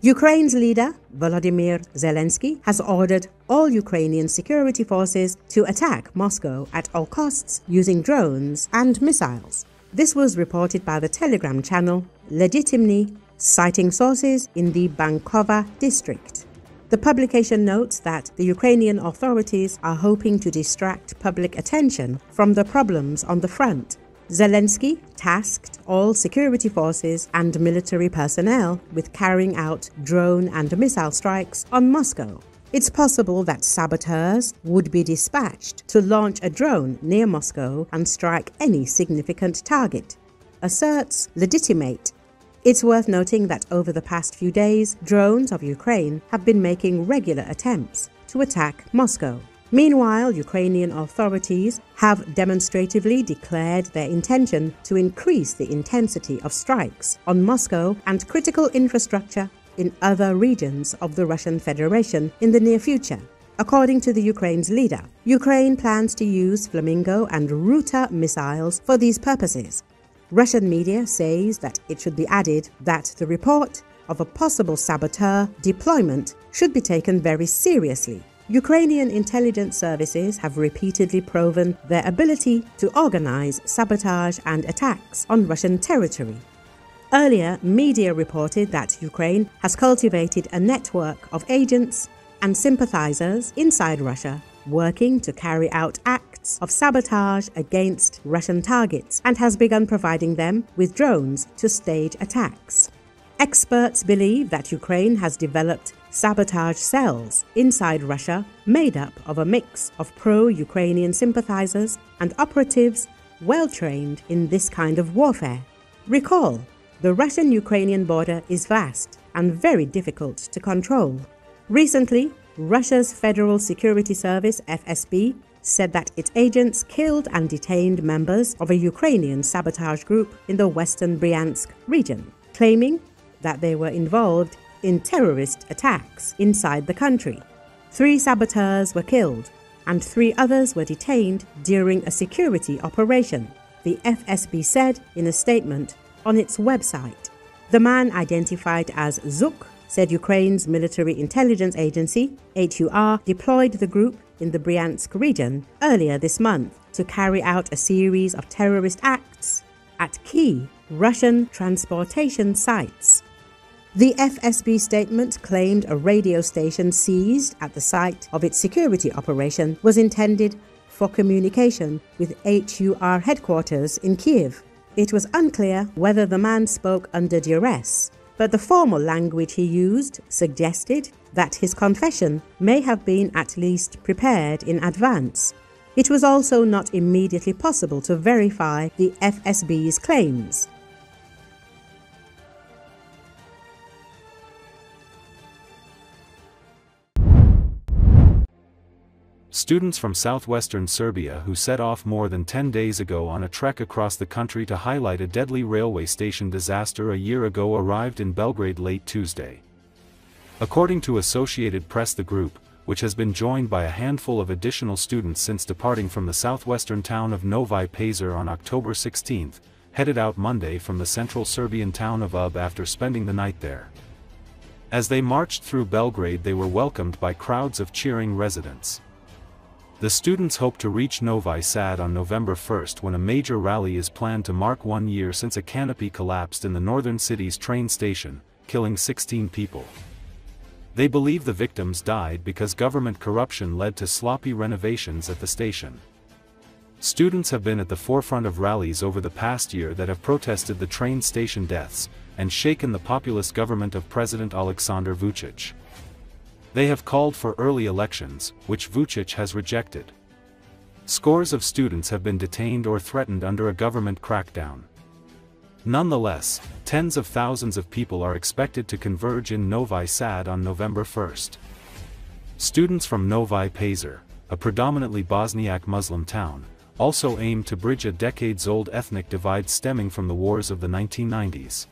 Ukraine's leader, Volodymyr Zelensky, has ordered all Ukrainian security forces to attack Moscow at all costs using drones and missiles. This was reported by the Telegram channel Legitimny, citing sources in the Bankova district. The publication notes that the Ukrainian authorities are hoping to distract public attention from the problems on the front. Zelensky tasked all security forces and military personnel with carrying out drone and missile strikes on Moscow. It's possible that saboteurs would be dispatched to launch a drone near Moscow and strike any significant target, asserts Legitimate. It's worth noting that over the past few days, drones of Ukraine have been making regular attempts to attack Moscow. Meanwhile, Ukrainian authorities have demonstratively declared their intention to increase the intensity of strikes on Moscow and critical infrastructure in other regions of the Russian Federation in the near future. According to the Ukraine's leader, Ukraine plans to use Flamingo and Ruta missiles for these purposes. Russian media says that it should be added that the report of a possible saboteur deployment should be taken very seriously. Ukrainian intelligence services have repeatedly proven their ability to organize sabotage and attacks on Russian territory. Earlier, media reported that Ukraine has cultivated a network of agents and sympathizers inside Russia working to carry out acts of sabotage against Russian targets and has begun providing them with drones to stage attacks. Experts believe that Ukraine has developed sabotage cells inside Russia made up of a mix of pro-Ukrainian sympathizers and operatives well trained in this kind of warfare. Recall, the Russian-Ukrainian border is vast and very difficult to control. Recently, Russia's Federal Security Service (FSB) said that its agents killed and detained members of a Ukrainian sabotage group in the western Bryansk region, claiming that they were involved in terrorist attacks inside the country. 3 saboteurs were killed and 3 others were detained during a security operation, the FSB said in a statement on its website. The man, identified as Zuk, said Ukraine's military intelligence agency, HUR, deployed the group in the Bryansk region earlier this month to carry out a series of terrorist acts at key Russian transportation sites. The FSB statement claimed a radio station seized at the site of its security operation was intended for communication with HUR headquarters in Kiev. It was unclear whether the man spoke under duress, but the formal language he used suggested that his confession may have been at least prepared in advance. It was also not immediately possible to verify the FSB's claims. Students from southwestern Serbia who set off more than 10 days ago on a trek across the country to highlight a deadly railway station disaster a year ago arrived in Belgrade late Tuesday. According to Associated Press, the group, which has been joined by a handful of additional students since departing from the southwestern town of Novi Pazar on October 16, headed out Monday from the central Serbian town of Ub after spending the night there. As they marched through Belgrade, they were welcomed by crowds of cheering residents. The students hope to reach Novi Sad on November 1 when a major rally is planned to mark 1 year since a canopy collapsed in the northern city's train station, killing 16 people. They believe the victims died because government corruption led to sloppy renovations at the station. Students have been at the forefront of rallies over the past year that have protested the train station deaths and shaken the populist government of President Aleksandar Vučić. They have called for early elections, which Vučić has rejected. Scores of students have been detained or threatened under a government crackdown. Nonetheless, tens of thousands of people are expected to converge in Novi Sad on November 1. Students from Novi Pazar, a predominantly Bosniak Muslim town, also aim to bridge a decades-old ethnic divide stemming from the wars of the 1990s.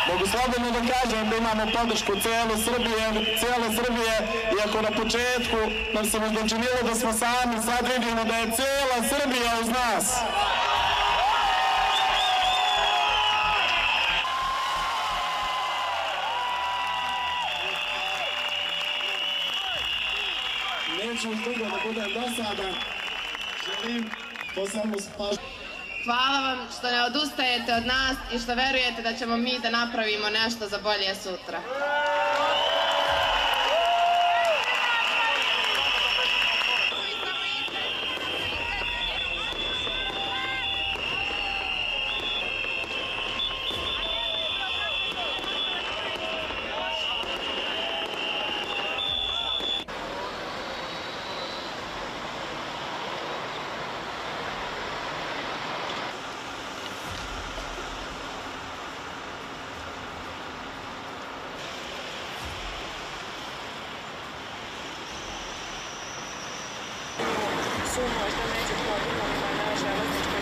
Mogu slobodno da kažem da imamo podršku cijele Srbije, iako na početku nam se možda činilo da smo sami, sad vidimo da je cijela Srbija uz nas. Neću dugo da budem dosadan, želim to samo spašiti. Hvala vam što ne odustajete od nas i što verujete da ćemo mi da napravimo nešto za bolje sutra. Su možda među poginulima na železničkoj